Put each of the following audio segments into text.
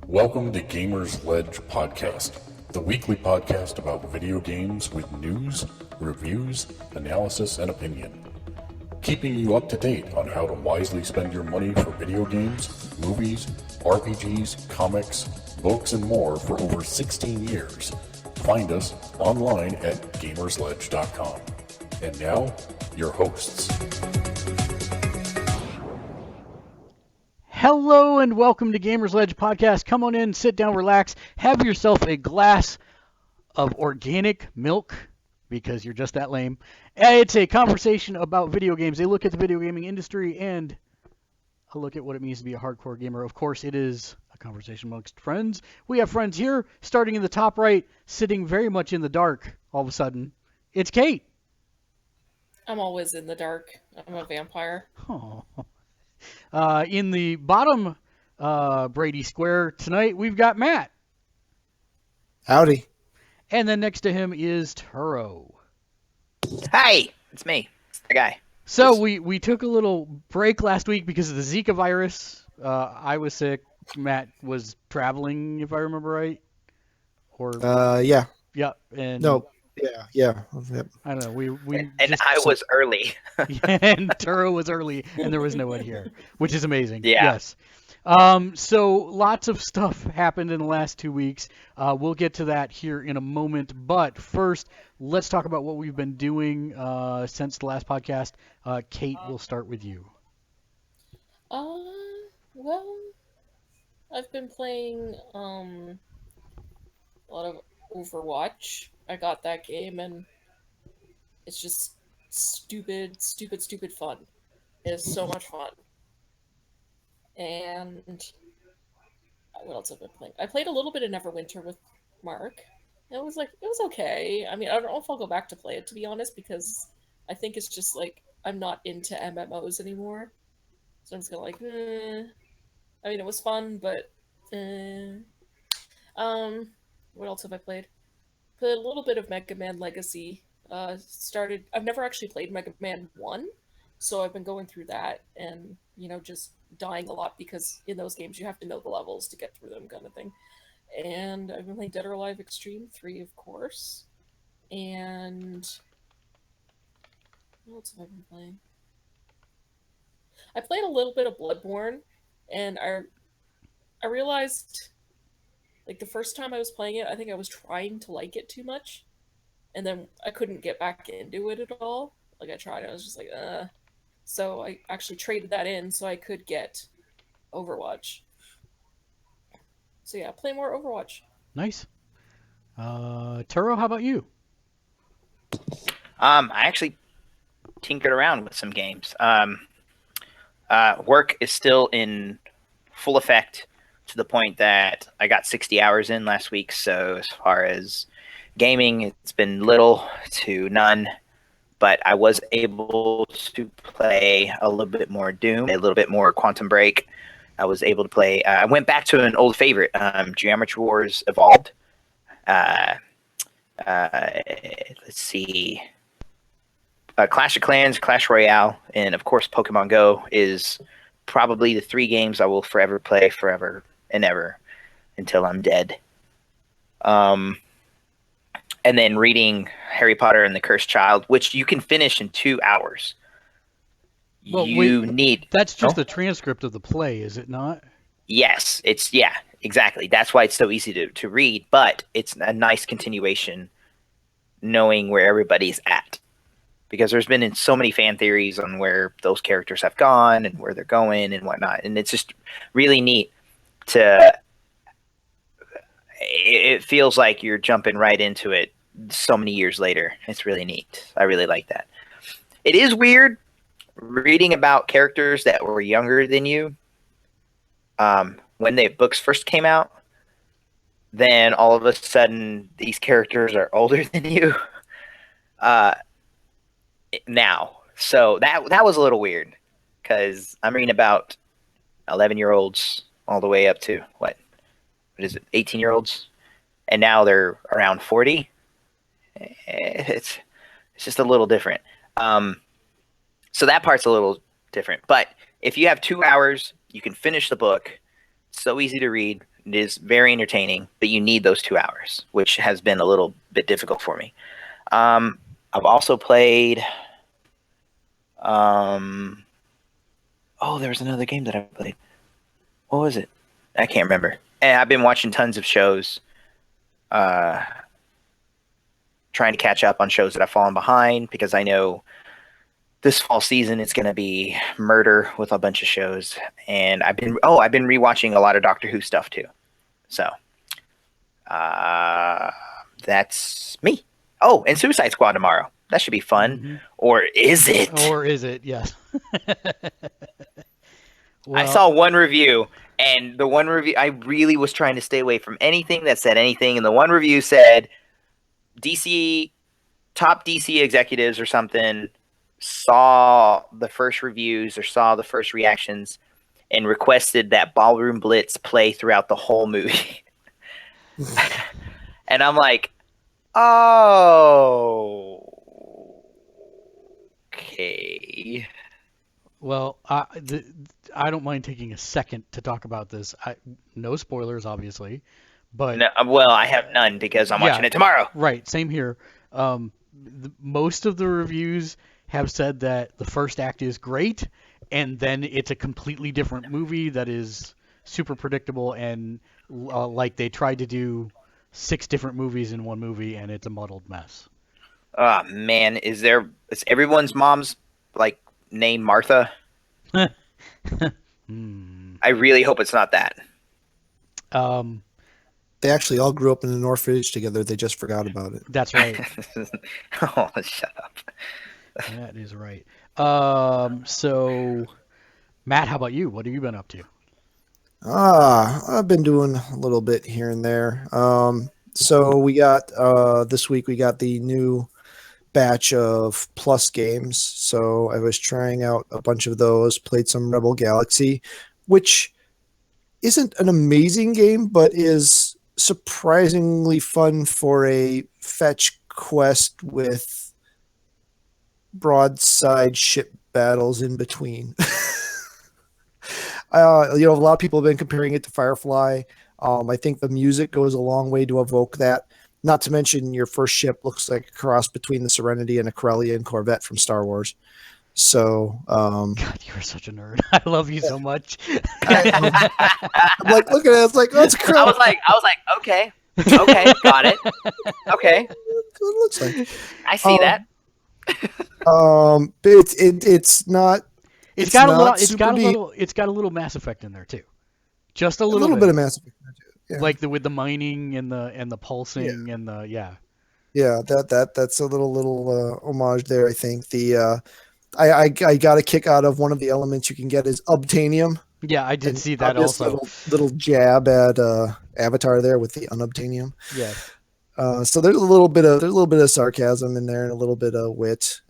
Welcome to Gamersledge Podcast, the weekly podcast about video games with news, reviews, analysis, and opinion. Keeping you up to date on how to wisely spend your money for video games, movies, RPGs, comics, books, and more for over 16 years. Find us online at gamersledge.com. And now, your hosts. Hello and welcome to Gamersledge Podcast. Come on in, sit down, relax, have yourself a glass of organic milk because you're just that lame. It's a conversation about video games. A look at the video gaming industry and a look at what it means to be a hardcore gamer. Of course, it is a conversation amongst friends. We have friends here, starting in the top right, sitting very much in the dark all of a sudden. It's Kate. I'm always in the dark. I'm a vampire. Oh. In the bottom Brady Square tonight, we've got Matt. Howdy. And then next to him is Turo. Hi, it's me. It's the guy. So we took a little break last week because of the Zika virus. I was sick. Matt was traveling, if I remember right. Or yeah. Yeah. And No. Yeah. Yep. I don't know. We And I was early. and Turo was early, and there was no one here, which is amazing. Yeah. Yes. So lots of stuff happened in the last 2 weeks. We'll get to that here in a moment. But first, let's talk about what we've been doing since the last podcast. Kate, we'll start with you. Well, I've been playing a lot of Overwatch. I got that game, and it's just stupid fun. It's so much fun. And what else have I been playing? I played a little bit of Neverwinter with Mark. It was okay. I mean, I don't know if I'll go back to play it, to be honest, because I think it's just like I'm not into MMOs anymore. So I'm just gonna I mean, it was fun, but what else have I played? Played a little bit of Mega Man Legacy. I've never actually played Mega Man 1, so I've been going through that and, just dying a lot because in those games you have to know the levels to get through them, kind of thing. And I've been playing Dead or Alive Extreme 3, of course. And what else have I been playing? I played a little bit of Bloodborne, and I realized, like, the first time I was playing it, I think I was trying to like it too much, and then I couldn't get back into it at all. Like, I tried, I was just like, So I actually traded that in so I could get Overwatch. So yeah, play more Overwatch. Nice. Turo, how about you? I actually tinkered around with some games. Work is still in full effect to the point that I got 60 hours in last week. So as far as gaming, it's been little to none. But I was able to play a little bit more Doom, a little bit more Quantum Break. I was able to play. I went back to an old favorite, Geometry Wars Evolved. Let's see. Clash of Clans, Clash Royale, and of course Pokemon Go is probably the 3 games I will forever play forever and ever until I'm dead. And then reading Harry Potter and the Cursed Child, which you can finish in 2 hours. Well, that's just a transcript of the play, is it not? Yes, exactly. That's why it's so easy to read, but it's a nice continuation knowing where everybody's at. Because there's been so many fan theories on where those characters have gone and where they're going and whatnot. And it's just really neat it feels like you're jumping right into it so many years later. It's really neat. I really like that. It is weird reading about characters that were younger than you when the books first came out. Then all of a sudden, these characters are older than you now. So that was a little weird because I'm reading about 11-year-olds all the way up to what is it, 18-year-olds, and now they're around 40. It's just a little different. So that part's a little different. But if you have 2 hours, you can finish the book. So easy to read. It is very entertaining, but you need those 2 hours, which has been a little bit difficult for me. I've also played. Oh, there was another game that I played. What was it? I can't remember. And I've been watching tons of shows, trying to catch up on shows that I've fallen behind, because I know this fall season it's going to be murder with a bunch of shows. And I've been rewatching a lot of Doctor Who stuff too. So that's me. Oh, and Suicide Squad tomorrow. That should be fun. Mm-hmm. Or is it? Or is it? Yes. Well, I saw one review, and the one review, I really was trying to stay away from anything that said anything, and the one review said top DC executives or something saw the first reviews or saw the first reactions and requested that Ballroom Blitz play throughout the whole movie. And I'm like, oh, okay. Well, I don't mind taking a second to talk about this. No spoilers, obviously, but No, well, I have none because I'm watching it tomorrow. Right, same here. Most of the reviews have said that the first act is great, and then it's a completely different movie that is super predictable, and like they tried to do 6 different movies in one movie, and it's a muddled mess. Oh man, is everyone's mom's like name Martha? I really hope it's not that. They actually all grew up in an orphanage together. They just forgot about it. That's right. Oh, shut up. That is right. So, Matt, how about you? What have you been up to? I've been doing a little bit here and there. So we got this week we got the new batch of Plus games. So I was trying out a bunch of those, played some Rebel Galaxy, which isn't an amazing game, but is surprisingly fun for a fetch quest with broadside ship battles in between. A lot of people have been comparing it to Firefly. I think the music goes a long way to evoke that. Not to mention your first ship looks like a cross between the Serenity and a Corellian Corvette from Star Wars. So, God, you're such a nerd. I love you so much. I'm like, look at it. It's like, oh, it's a cross. I was like, okay, got it. Okay, That's what it looks like. I see that. It's not. It's got a little Mass Effect in there too. Just a little bit of Mass Effect. Yeah. Like with the mining and the pulsing and the Yeah, that's a little homage there. I think I got a kick out of one of the elements you can get is obtanium. Yeah, I did see that also. Little jab at Avatar there with the unobtainium. Yeah. So there's a little bit of sarcasm in there and a little bit of wit.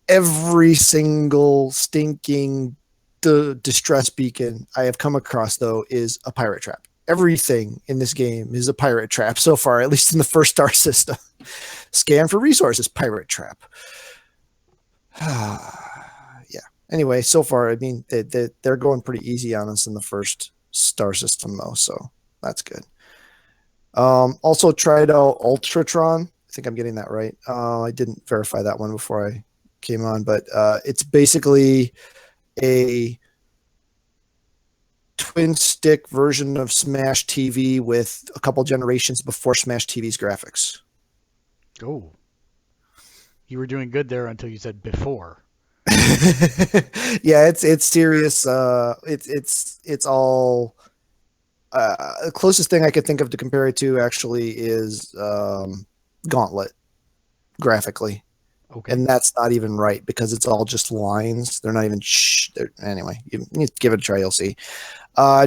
Every single stinking distress beacon I have come across though is a pirate trap. Everything in this game is a pirate trap so far, at least in the first star system. Scan for resources, pirate trap. Yeah. Anyway, so far, I mean, they're going pretty easy on us in the first star system, though, so that's good. Also tried out Ultratron. I think I'm getting that right. I didn't verify that one before I came on, but it's basically a twin stick version of Smash TV with a couple generations before Smash TV's graphics. Oh, you were doing good there until you said before. Yeah, it's serious. It's all. The closest thing I could think of to compare it to actually is Gauntlet graphically. Okay. And that's not even right because it's all just lines. They're not even anyway, you need to give it a try, you'll see.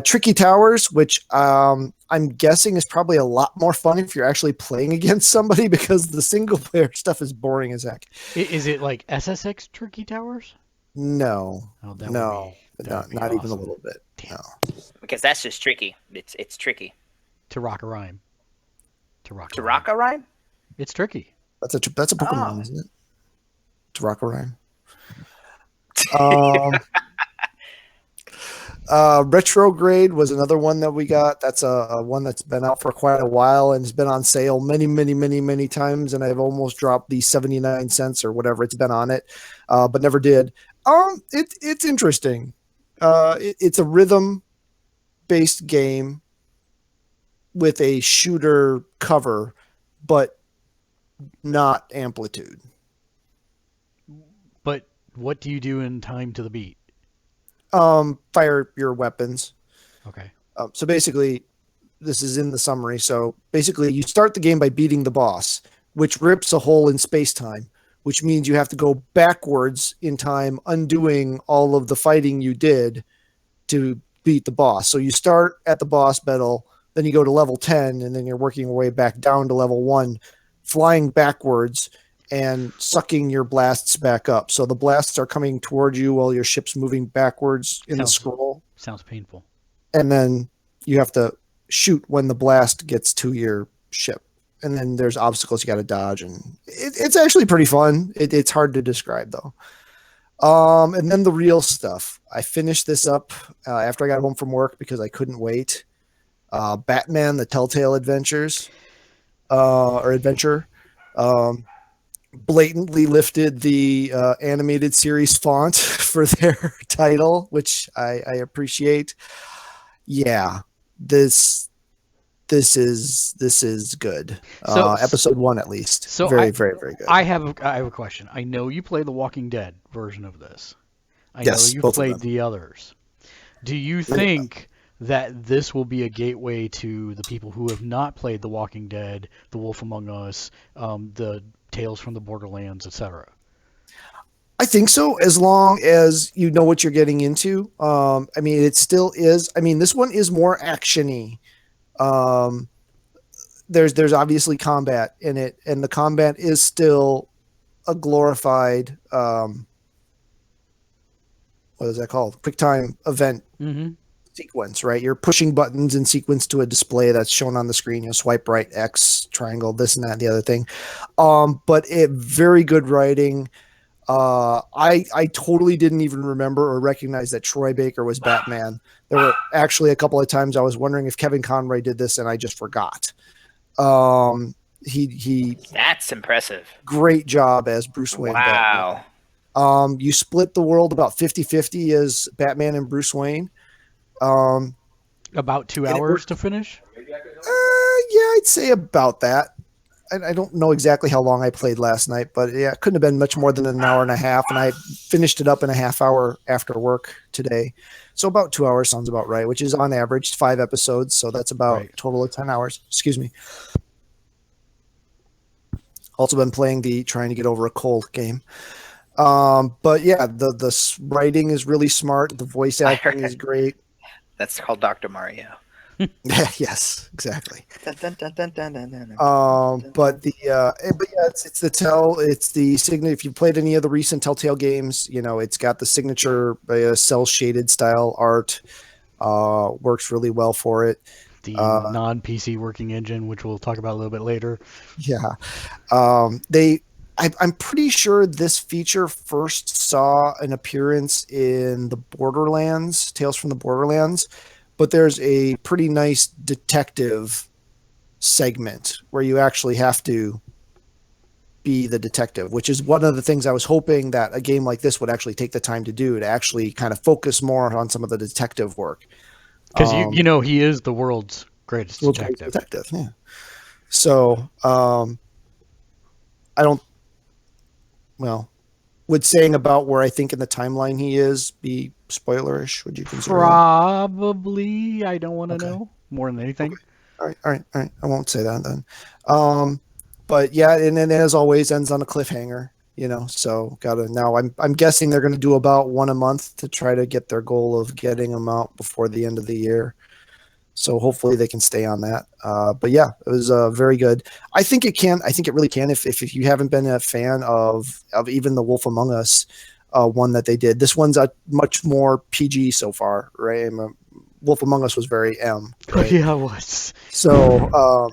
Tricky Towers, which I'm guessing is probably a lot more fun if you're actually playing against somebody because the single player stuff is boring as heck. Is it like SSX Tricky Towers? No. Oh, not awesome. even a little bit. Damn. No. Because that's just tricky. It's tricky. To rock a rhyme. To rock a rhyme? It's tricky. That's a Pokemon, isn't it? To rock a rhyme. Retrograde was another one that we got. That's a one that's been out for quite a while and has been on sale many times. And I've almost dropped the 79 cents or whatever it's been on it, but never did. It's interesting. It's a rhythm based game with a shooter cover, but not amplitude. But what do you do in time to the beat? Fire your weapons. Okay. So basically, this is in the summary. So basically, you start the game by beating the boss, which rips a hole in space-time, which means you have to go backwards in time, undoing all of the fighting you did to beat the boss. So you start at the boss battle, then you go to level 10, and then you're working your way back down to level 1, flying backwards and sucking your blasts back up. So the blasts are coming towards you while your ship's moving backwards in the scroll. Sounds painful. And then you have to shoot when the blast gets to your ship. And then there's obstacles you got to dodge. And it's actually pretty fun. It's hard to describe, though. And then the real stuff. I finished this up after I got home from work because I couldn't wait. Batman, the Telltale Adventures, or Adventure. Blatantly lifted the animated series font for their title, which I appreciate. Yeah, this is good. So, episode 1 at least. So very good. I have a question. I know you play the Walking Dead version of this. I Yes, know you both of played them. the others. Do you think that this will be a gateway to the people who have not played The Walking Dead, The Wolf Among Us, the Tales from the Borderlands, etc.? I think so, as long as you know what you're getting into. I mean, it still is. I mean, this one is more action-y. There's obviously combat in it, and the combat is still a glorified what is that called? QuickTime event sequence, right? You're pushing buttons in sequence to a display that's shown on the screen. You know, swipe right, X, triangle, this and that, and the other thing. But very good writing. I totally didn't even remember or recognize that Troy Baker was Batman. There were actually a couple of times I was wondering if Kevin Conroy did this, and I just forgot. He That's impressive. Great job as Bruce Wayne. Wow. Batman. You split the world about 50-50 as Batman and Bruce Wayne. About 2 hours to finish? Yeah, I'd say about that. I don't know exactly how long I played last night, but yeah, it couldn't have been much more than an hour and a half, and I finished it up in a half hour after work today. So about 2 hours sounds about right, which is on average 5 episodes, so that's about a total of 10 hours. Excuse me. Also been playing the Trying to Get Over a Cold game. But yeah, the writing is really smart. The voice acting is great. That's called Dr. Mario. Yes, exactly. But yeah, it's the signature. If you played any of the recent Telltale games, you know it's got the signature cell shaded style art. Works really well for it. The non-PC working engine, which we'll talk about a little bit later. Yeah, I'm pretty sure this feature first saw an appearance in the Borderlands, Tales from the Borderlands. But there's a pretty nice detective segment where you actually have to be the detective, which is one of the things I was hoping that a game like this would actually take the time to do, to actually kind of focus more on some of the detective work. Because you know he is the world's greatest detective. Yeah. So would saying about where I think in the timeline he is be spoilerish? Would you consider Probably. I don't want to know more than anything. Okay. All right. I won't say that then. But yeah, and then as always ends on a cliffhanger, you know, so I'm guessing they're going to do about 1 a month to try to get their goal of getting them out before the end of the year. So hopefully they can stay on that. But yeah, it was very good. I think it really can. If you haven't been a fan of even the Wolf Among Us one that they did, this one's a much more PG so far, right? Wolf Among Us was very M. Right? Yeah, it was. So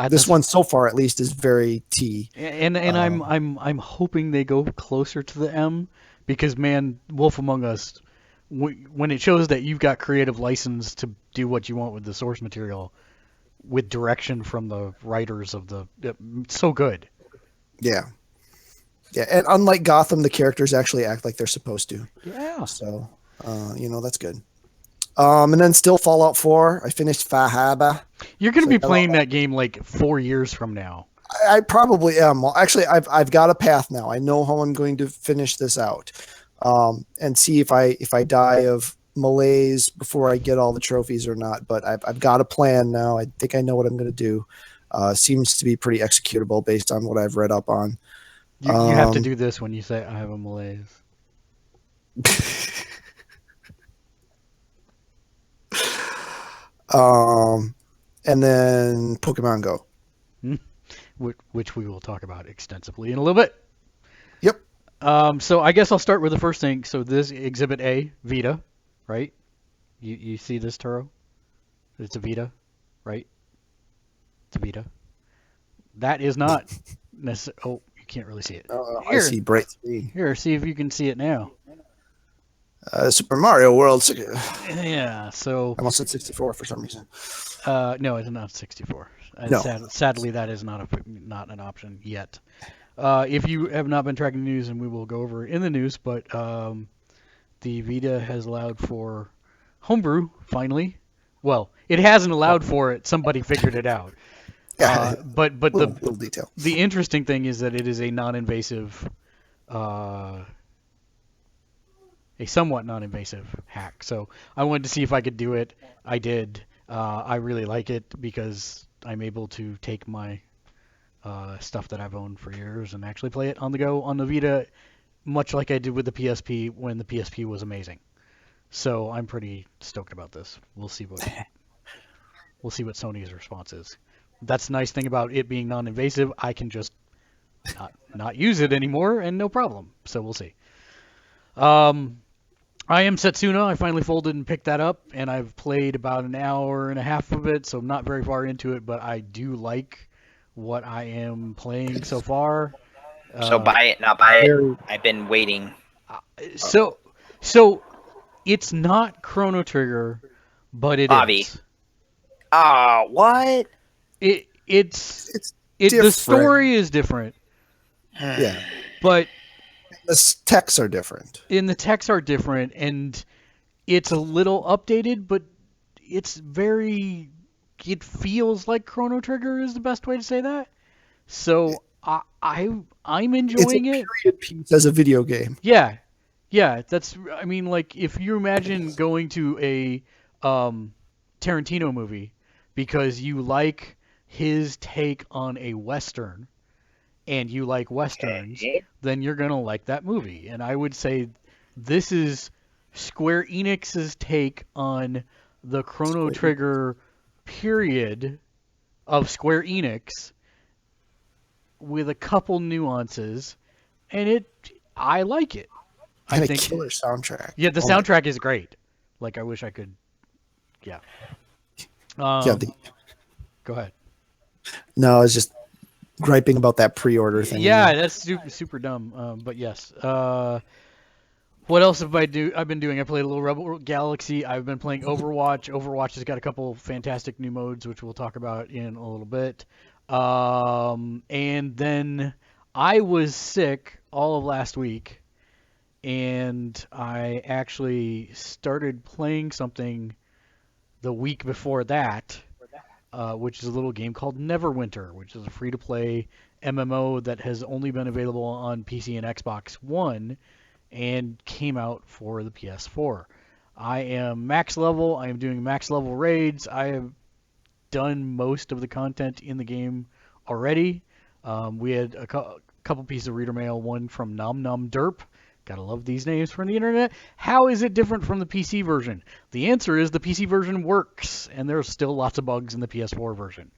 this one so far at least is very T. And I'm hoping they go closer to the M, because man, Wolf Among Us when it shows that you've got creative license to do what you want with the source material, with direction from the writers of the, it's so good. Yeah. Yeah, and unlike Gotham, the characters actually act like they're supposed to. Yeah. So, that's good. And then still Fallout 4. I finished Fahaba. You're going to So be playing that game like 4 years from now. I probably am. Well, actually, I've got a path now. I know how I'm going to finish this out, and see if I die of malaise before I get all the trophies or not. But I've got a plan now. I think I know what I'm going to do. Seems to be pretty executable based on what I've read up on. You have to do this when you say I have a malaise. And then Pokemon Go. Which we will talk about extensively in a little bit. Yep. So I guess I'll start with the first thing. So this Exhibit A, Vita, right? You see this, Turo? It's a Vita, right? It's a Vita. That is not necessarily... Oh, you can't really see it. I see bright screen. Here, see if you can see it now. Super Mario World. Yeah, so... I almost said 64 for some reason. No, it's not 64. No. Sadly, that is not an option yet. If you have not been tracking the news, and we will go over in the news, but the Vita has allowed for homebrew, finally. Well, it hasn't allowed for it. Somebody figured it out. But little detail. The interesting thing is that it is a non-invasive, a somewhat non-invasive hack. So I wanted to see if I could do it. I did. I really like it because I'm able to take my stuff that I've owned for years and actually play it on the go on the Vita, much like I did with the PSP when the PSP was amazing. So I'm pretty stoked about this. We'll see what Sony's response is. That's the nice thing about it being non-invasive. I can just not use it anymore and no problem. So we'll see. I am Setsuna. I finally folded and picked that up, and I've played about an hour and a half of it, so I'm not very far into it, but I do like what I am playing so far. So buy it, not buy it. I've been waiting. So it's not Chrono Trigger, but it Bobby. is. What? It's the different. story is different. Yeah. But The texts are different. And the texts are different, and it's a little updated, but it's very... It feels like Chrono Trigger is the best way to say that. So I'm enjoying it. It's a period piece as a video game. Yeah. That's... I mean, like, if you imagine going to a Tarantino movie because you like his take on a Western... and you like Westerns, then you're going to like that movie. And I would say this is Square Enix's take on the Chrono Trigger period of Square Enix with a couple nuances, and I like it. And I think a killer soundtrack. Yeah, the soundtrack is great. Like, I wish I could... Yeah. Go ahead. No, it's just... griping about that pre-order thing. Yeah, that's super dumb. But yes. What else have I've been doing? I played a little Rebel Galaxy. I've been playing Overwatch. Overwatch has got a couple fantastic new modes, which we'll talk about in a little bit. And then I was sick all of last week, and I actually started playing something the week before that. Which is a little game called Neverwinter, which is a free-to-play MMO that has only been available on PC and Xbox One and came out for the PS4. I am max level. I am doing max level raids. I have done most of the content in the game already. We had a couple pieces of reader mail, one from Nom Nom Derp. Gotta love these names from the internet. How is it different from the PC version? The answer is the PC version works, and there's still lots of bugs in the PS4 version.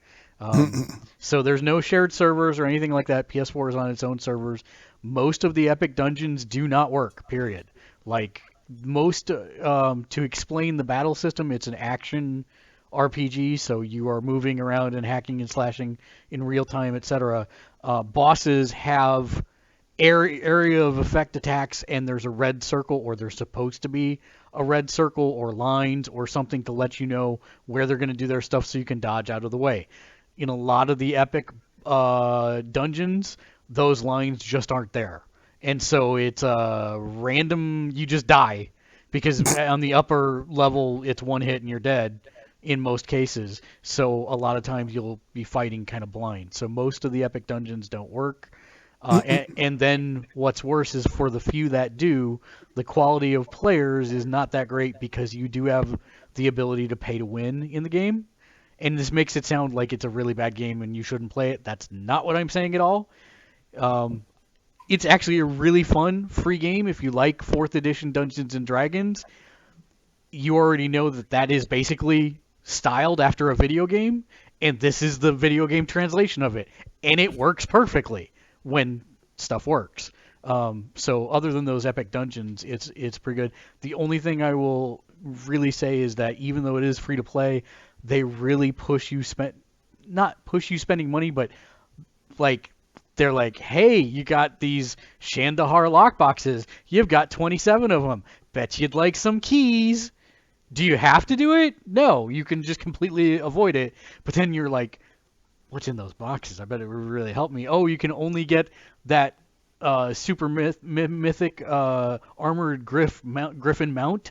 So there's no shared servers or anything like that. PS4 is on its own servers. Most of the epic dungeons do not work, period. Like, to explain the battle system, it's an action RPG, so you are moving around and hacking and slashing in real time, etc. Bosses have area of effect attacks and there's a red circle, or there's supposed to be a red circle or lines or something to let you know where they're going to do their stuff so you can dodge out of the way. In a lot of the epic dungeons, those lines just aren't there. And so it's random, you just die. Because on the upper level, it's one hit and you're dead in most cases. So a lot of times you'll be fighting kind of blind. So most of the epic dungeons don't work. And then what's worse is for the few that do, the quality of players is not that great because you do have the ability to pay to win in the game. And this makes it sound like it's a really bad game and you shouldn't play it. That's not what I'm saying at all. It's actually a really fun free game if you like 4th edition Dungeons and Dragons. You already know that is basically styled after a video game, and this is the video game translation of it. And it works perfectly when stuff works. So other than those epic dungeons, it's pretty good. The only thing I will really say is that even though it is free to play, they really push you not push you spending money, but like they're like, hey, you got these Shandahar lockboxes. You've got 27 of them. Bet you'd like some keys. Do you have to do it? No, you can just completely avoid it. But then you're like, what's in those boxes? I bet it would really help me. Oh, you can only get that super mythic armored griffin mount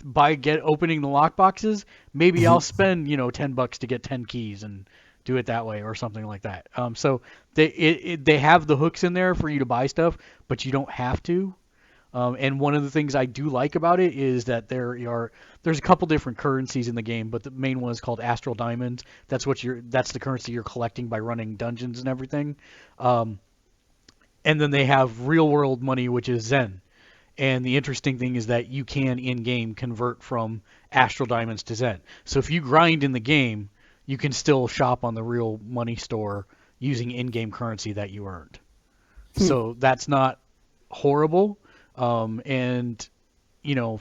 by opening the lockboxes. Maybe I'll spend $10 to get 10 keys and do it that way or something like that. So they have the hooks in there for you to buy stuff, but you don't have to. And one of the things I do like about it is that there's a couple different currencies in the game, but the main one is called Astral Diamonds. That's the currency you're collecting by running dungeons and everything. And then they have real world money, which is Zen. And the interesting thing is that you can in-game convert from Astral Diamonds to Zen. So if you grind in the game, you can still shop on the real money store using in-game currency that you earned. So that's not horrible. And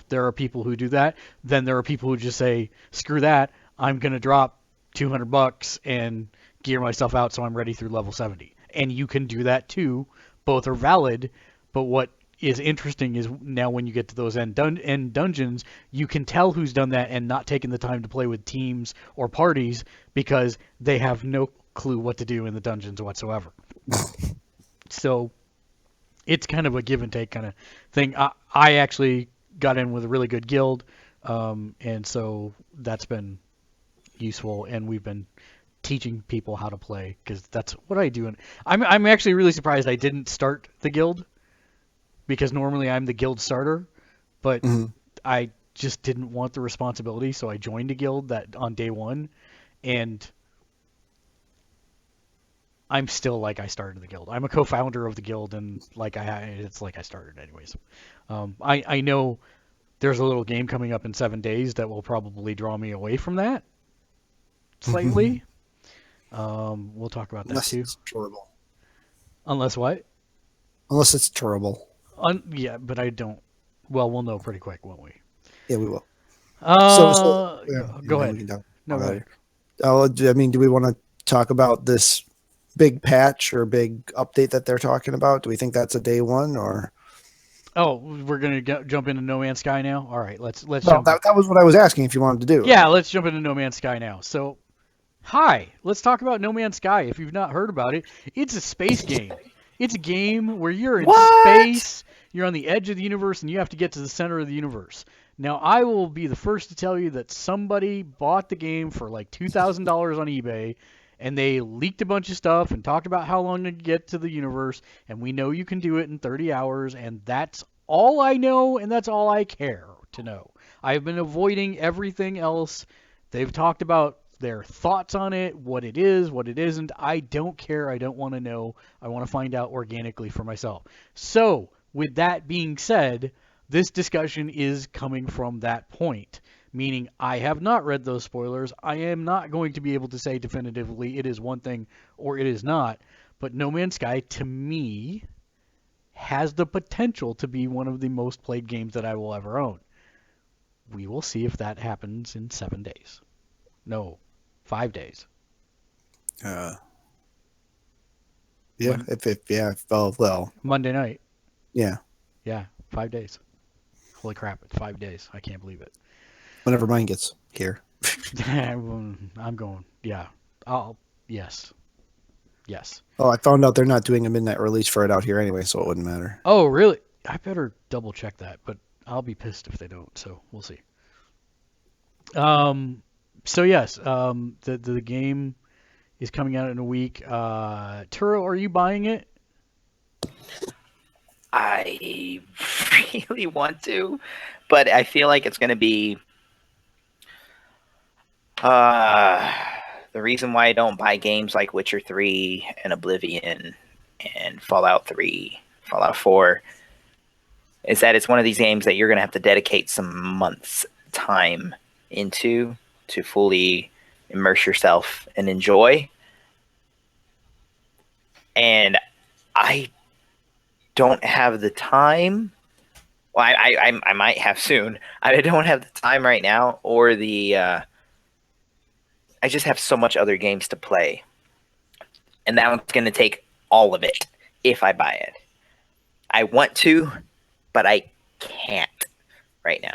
there are people who do that. Then there are people who just say, screw that, I'm going to drop $200 and gear myself out so I'm ready through level 70. And you can do that too. Both are valid. But what is interesting is now when you get to those end dungeons, you can tell who's done that and not taken the time to play with teams or parties because they have no clue what to do in the dungeons whatsoever. So it's kind of a give and take kind of thing. I actually got in with a really good guild, and so that's been useful, and we've been teaching people how to play because that's what I do. And I'm actually really surprised I didn't start the guild because normally I'm the guild starter, but I just didn't want the responsibility, so I joined a guild on day one, and I'm still like I started the guild. I'm a co-founder of the guild, and it's like I started anyways. I know there's a little game coming up in 7 days that will probably draw me away from that slightly. We'll talk about that too. Unless it's terrible. Unless what? Unless it's terrible. Yeah, but I don't. Well, we'll know pretty quick, won't we? Yeah, we will. Go ahead. We can talk No, go ahead. Do we want to talk about this big patch or big update that they're talking about? Do we think that's a day one or? Oh, we're gonna jump into No Man's Sky now. All right, let's No, jump. that was what I was asking if you wanted to do. Yeah, let's jump into No Man's Sky now. So, hi, let's talk about No Man's Sky. If you've not heard about it, it's a space game. It's a game where you're in space, you're on the edge of the universe, and you have to get to the center of the universe. Now, I will be the first to tell you that somebody bought the game for like $2,000 on eBay, and they leaked a bunch of stuff and talked about how long to get to the universe, and we know you can do it in 30 hours, and that's all I know, and that's all I care to know. I've been avoiding everything else. They've talked about their thoughts on it, what it is, what it isn't. I don't care. I don't want to know. I want to find out organically for myself. So, with that being said, this discussion is coming from that point, meaning I have not read those spoilers. I am not going to be able to say definitively it is one thing or it is not, but No Man's Sky, to me, has the potential to be one of the most played games that I will ever own. We will see if that happens in 7 days. No, 5 days. Yeah, well, Monday night. yeah. Yeah, 5 days. Holy crap! It's 5 days. I can't believe it. Whenever mine gets here. I'm going. Yeah. Yes. Yes. Oh, I found out they're not doing a midnight release for it out here anyway, so it wouldn't matter. Oh, really? I better double check that, but I'll be pissed if they don't. So we'll see. So yes, the game is coming out in a week. Turo, are you buying it? I really want to, but I feel like it's going to be the reason why I don't buy games like Witcher 3 and Oblivion and Fallout 3, Fallout 4 is that it's one of these games that you're going to have to dedicate some months time into to fully immerse yourself and enjoy. And I don't have the time. Well, I might have soon. I don't have the time right now, or I just have so much other games to play, and that one's going to take all of it if I buy it. I want to, but I can't right now.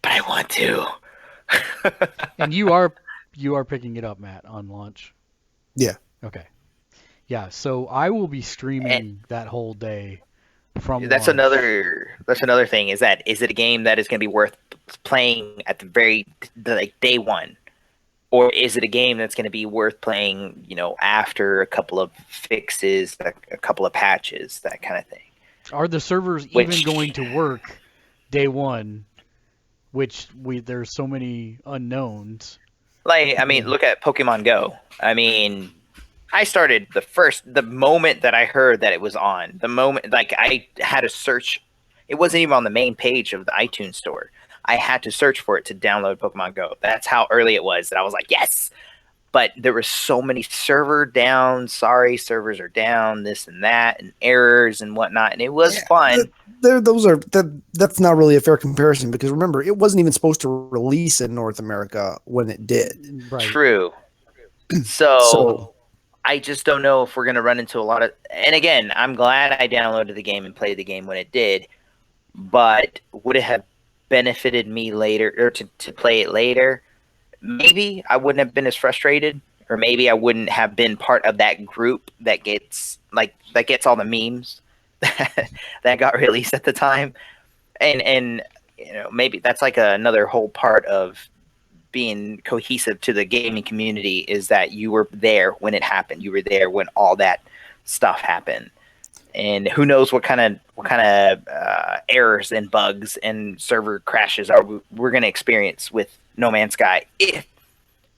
But I want to. And you are picking it up, Matt, on launch. Yeah. Okay. Yeah. So I will be streaming that whole day from. That's launch. another thing. Is it a game that is going to be worth playing at the day one, or is it a game that's going to be worth playing, after a couple of fixes, a couple of patches, that kind of thing? Are the servers even going to work day one? There's so many unknowns. Look at Pokemon Go. I started the moment that I heard that it was on. The moment, I had to search. It wasn't even on the main page of the iTunes store. I had to search for it to download Pokemon Go. That's how early it was that I was like, yes. But there were so many server down. Sorry, servers are down. This and that, and errors and whatnot. And it was fun. That's not really a fair comparison, because remember, it wasn't even supposed to release in North America when it did. Right. True. So I just don't know if we're going to run into a lot of. And again, I'm glad I downloaded the game and played the game when it did. But would it have benefited me later, or to play it later? Maybe I wouldn't have been as frustrated, or maybe I wouldn't have been part of that group that gets all the memes that got released at the time. And maybe that's like another whole part of being cohesive to the gaming community, is that you were there when it happened. You were there when all that stuff happened. And who knows what kind of errors and bugs and server crashes we're going to experience with No Man's Sky, if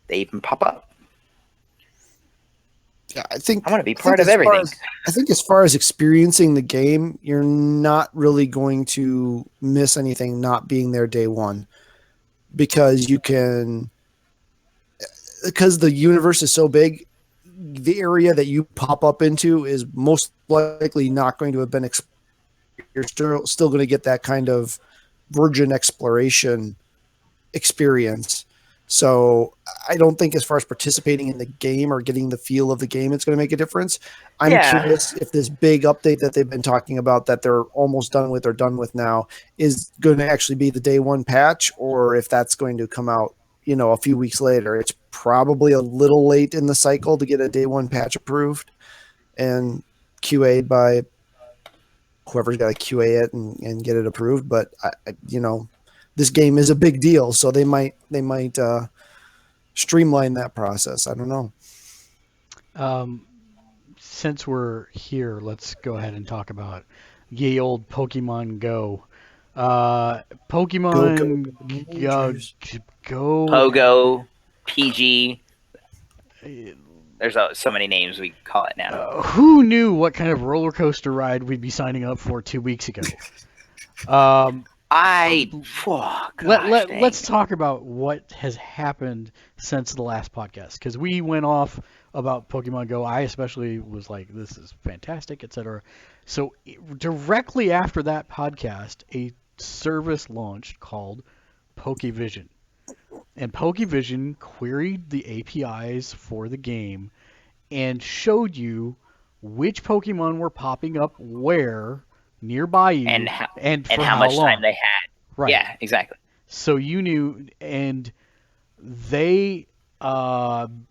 they even pop up. Yeah, I want to be part of everything. I think as far as experiencing the game, you're not really going to miss anything not being there day one, because the universe is so big. The area that you pop up into is most likely not going to have been you're still going to get that kind of virgin exploration experience. So I don't think, as far as participating in the game or getting the feel of the game, it's going to make a difference. I'm curious if this big update that they've been talking about, that they're almost done with or done with now, is going to actually be the day one patch, or if that's going to come out a few weeks later. It's probably a little late in the cycle to get a day one patch approved and QA'd by whoever's got to QA it and get it approved. But this game is a big deal, so they might streamline that process. I don't know. Since we're here, let's go ahead and talk about ye old Pokemon Go. Pokemon Go. Pogo, PG. There's so many names we call it now. Who knew what kind of roller coaster ride we'd be signing up for 2 weeks ago? Let's talk about what has happened since the last podcast, because we went off about Pokemon Go. I especially was like, this is fantastic, etc. So directly after that podcast, a service launched called PokeVision. And PokeVision queried the APIs for the game and showed you which Pokemon were popping up where nearby you and for how how much long. time they had. Right. Yeah, exactly. So you knew, and they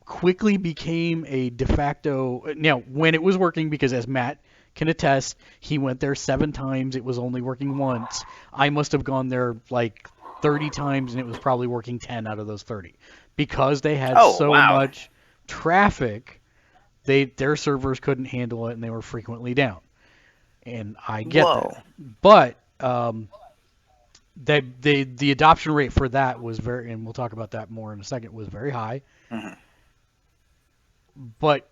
quickly became a de facto. Now, when it was working, because as Matt can attest, he went there 7 times. It was only working once. I must have gone there like 30 times, and it was probably working 10 out of those 30. Because they had Oh, so wow. much traffic, their servers couldn't handle it, and they were frequently down. And I get Whoa. that. But the adoption rate for that was very, and we'll talk about that more in a second, was very high. Mhm. But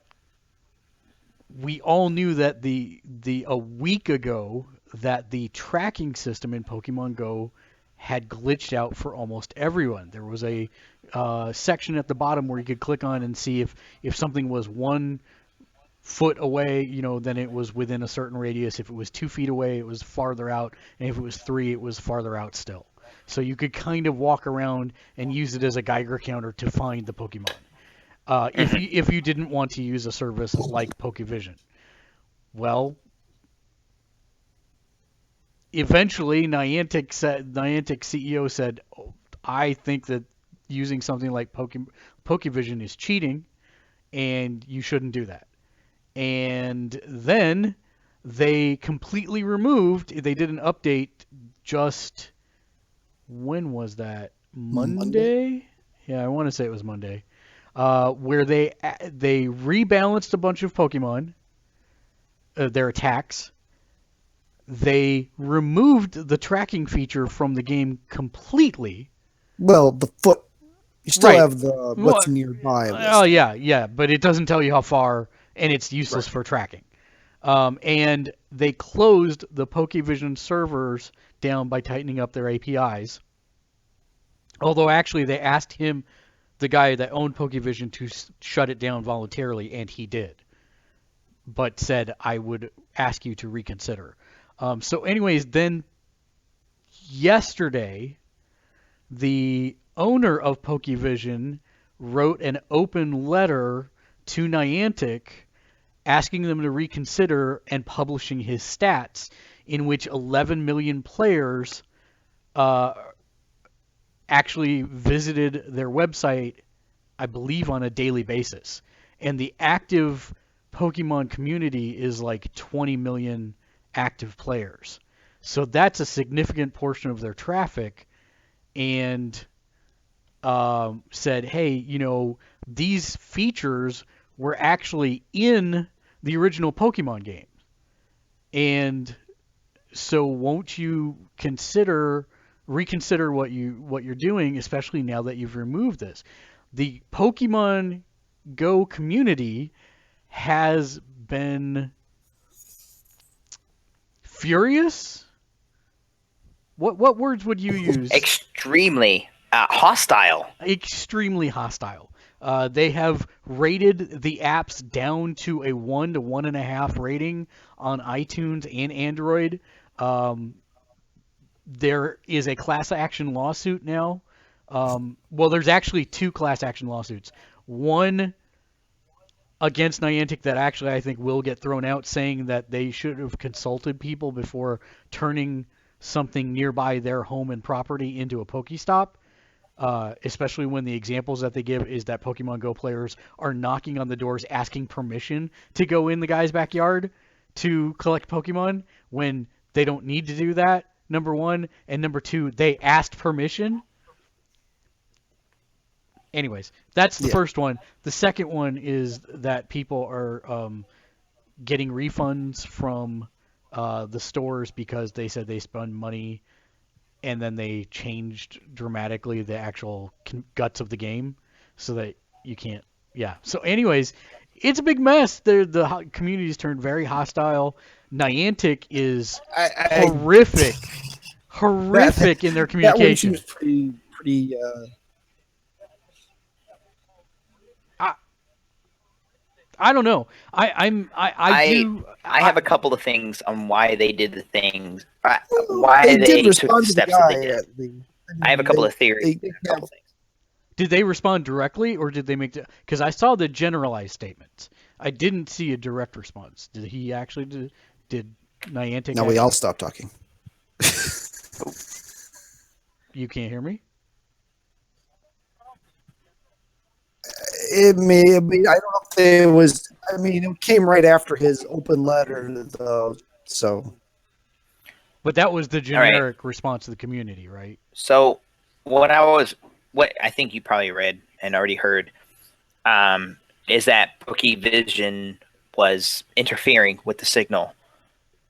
we all knew that a week ago that the tracking system in Pokemon Go had glitched out for almost everyone. There was a section at the bottom where you could click on and see if something was 1 foot away, then it was within a certain radius. If it was 2 feet away, it was farther out, and if it was 3, it was farther out still. So you could kind of walk around and use it as a Geiger counter to find the Pokemon. If you didn't want to use a service like Pokevision. Well, eventually Niantic CEO said, I think that using something like Pokevision is cheating, and you shouldn't do that. And then they completely removed, they did an update just, when was that? Monday? Yeah, I want to say it was Monday. Where they rebalanced a bunch of Pokemon, their attacks. They removed the tracking feature from the game completely. Well, the foot. You still Right. have the what's nearby. Oh yeah, but it doesn't tell you how far, and it's useless for tracking. And they closed the Pokevision servers down by tightening up their APIs. Although actually they asked him, the guy that owned Pokevision, to shut it down voluntarily, and he did. But said, I would ask you to reconsider. So anyways, then yesterday, the owner of Pokevision wrote an open letter to Niantic asking them to reconsider and publishing his stats, in which 11 million players actually visited their website, I believe, on a daily basis. And the active Pokemon community is like 20 million active players. So that's a significant portion of their traffic. And said, hey, these features were actually in the original Pokemon game. And so won't you reconsider what you're doing, especially now that you've removed this? The Pokemon Go community has been furious. What words would you use? Extremely hostile. Extremely hostile. They have rated the apps down to a 1 to 1.5 rating on iTunes and Android. There is a class action lawsuit now. Well, there's actually 2 class action lawsuits. One against Niantic that actually I think will get thrown out, saying that they should have consulted people before turning something nearby their home and property into a Pokestop. Especially when the examples that they give is that Pokemon Go players are knocking on the doors asking permission to go in the guy's backyard to collect Pokemon when they don't need to do that, number one. And number two, they asked permission. Anyways, that's the first one. The second one is that people are getting refunds from the stores because they said they spend money and then they changed dramatically the actual guts of the game so that you can't. Yeah. So anyways, it's a big mess. The community's turned very hostile. Niantic is horrific in their communication. That one seems pretty. I don't know. I have a couple of things on why they did the things. Why they did took the respond to the steps that they guy. did. I have a couple of theories. They a couple things. Did they respond directly, or did they make the? Because I saw the generalized statements. I didn't see a direct response. Did he actually did Niantic? Now we all stop talking. You can't hear me? It may. I don't know if it was. I mean, it came right after his open letter, though. So. But that was the right. generic response to the community, right? So what I think you probably read and already heard, is that Pokevision was interfering with the signal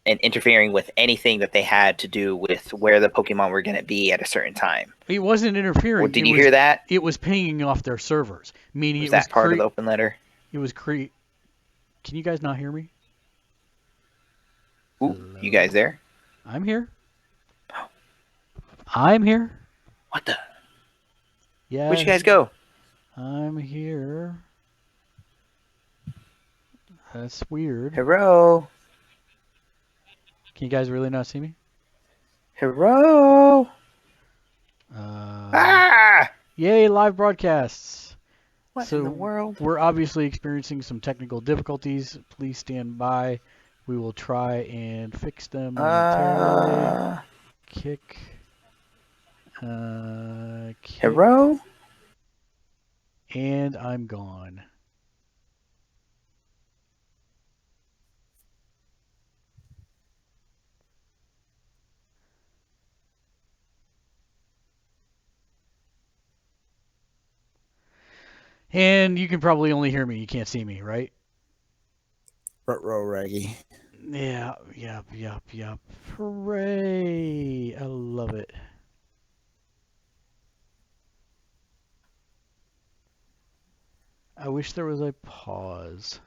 and interfering with anything that they had to do with where the Pokemon were going to be at a certain time. It wasn't interfering. Well, did you hear that? It was pinging off their servers, meaning Was it that was part of the open letter? It was Can you guys not hear me? Ooh, Hello? you guys there? I'm here. I'm here. What the? Yeah. Where'd you guys go? I'm here. That's weird. Hello? Can you guys really not see me? Hello? Yay, live broadcasts. What So in the world? we're obviously experiencing some technical difficulties. Please stand by. We will try and fix them momentarily. Kick. Hello? And I'm gone. And you can probably only hear me. You can't see me, right? Ruh-roh, Raggy. Yeah, yep. Hooray! I love it. I wish there was a pause.